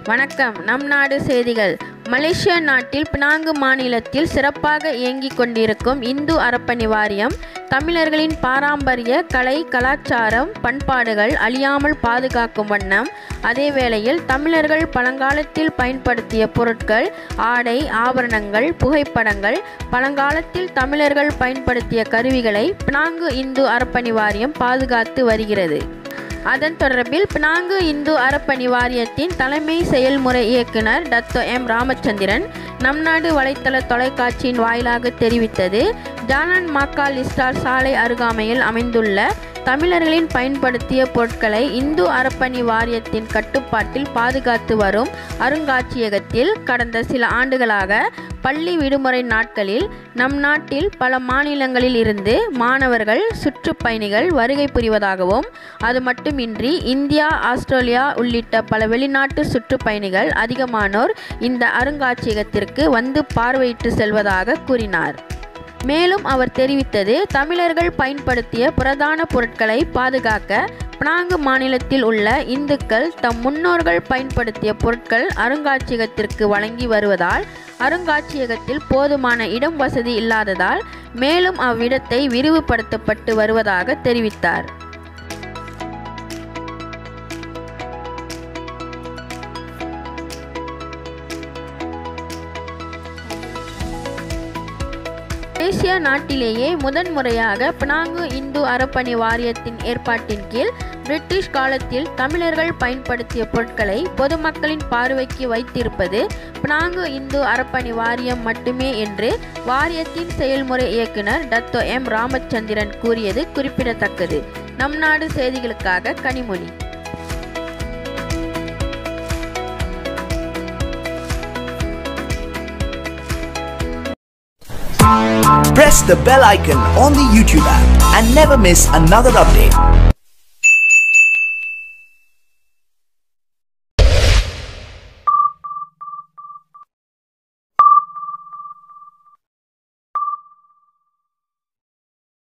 வணக்கம். நம் நாடு செய்திகள். மலேசியா நாட்டில் பினாங்கு மாநிலத்தில் சிறப்பாக இயங்கிக் கொண்டிருக்கும் இந்து அறப்பணி வாரியம் தமிழர்களின் பாரம்பரிய கலை, கலாச்சாரம், பண்பாடுகள் அழியாமல் பாதுகாக்கும் வண்ணம், அதே வேளையில் தமிழர்கள் பழங்காலத்தில் பயன்படுத்திய பொருட்கள், ஆடை, ஆபரணங்கள், புகைப்படங்கள், பழங்காலத்தில் தமிழர்கள் பயன்படுத்திய கருவிகளை பினாங்கு இந்து அறப்பணி வாரியம் பாதுகாத்து வருகிறது. அதன் தொடர்பில் பினாங்கு இந்து அறப்பணி வாரியத்தின் தலைமை செயல்முறை இயக்குனர் டத்தோ எம் ராமச்சந்திரன் நம் நாடு வலைத்தள தொலைக்காட்சியின் வாயிலாக தெரிவித்தது, ஜாலான் மாக்கால் இஸ்டார் சாலை அருகாமையில் அமைந்துள்ள தமிழர்களின் பயன்படுத்திய பொருட்களை இந்து அறப்பணி வாரியத்தின் கட்டுப்பாட்டில் பாதுகாத்து வரும் அருங்காட்சியகத்தில் கடந்த சில ஆண்டுகளாக பள்ளி விடுமுறை நாட்களில் நம் நாட்டில் பல மாநிலங்களில் இருந்து மாணவர்கள், சுற்றுப்பயணிகள் வருகை புரிவதாகவும், அது மட்டுமின்றி இந்தியா, ஆஸ்திரேலியா உள்ளிட்ட பல வெளிநாட்டு சுற்றுப்பயணிகள் அதிகமானோர் இந்த அருங்காட்சியகத்திற்கு வந்து பார்வையிட்டு செல்வதாக கூறினார். மேலும் அவர் தெரிவித்தது, தமிழர்கள் பயன்படுத்திய பிரதான பொருட்களை பாதுகாக்க பினாங்கு மாநிலத்தில் உள்ள இந்துக்கள் தம் முன்னோர்கள் பயன்படுத்திய பொருட்கள் அருங்காட்சியகத்திற்கு வழங்கி வருவதால் அருங்காட்சியகத்தில் போதுமான இடம் வசதி இல்லாததால் மேலும் அவ்விடத்தை விரிவுபடுத்தப்பட்டு வருவதாக தெரிவித்தார். மலேசியா நாட்டிலேயே முதன்முறையாக பினாங்கு இந்து அறப்பணி வாரியத்தின் ஏற்பாட்டின் கீழ் பிரிட்டிஷ் காலத்தில் தமிழர்கள் பயன்படுத்திய பொருட்களை பொதுமக்களின் பார்வைக்கு வைத்திருப்பது பினாங்கு இந்து அறப்பணி வாரியம் மட்டுமே என்று வாரியத்தின் செயல்முறை இயக்குனர் டத்தோ எம் ராமச்சந்திரன் கூறியது குறிப்பிடத்தக்கது. நம் நாடு செய்திகளுக்காக Kanimozhi. Press the bell icon on the YouTube app and never miss another update.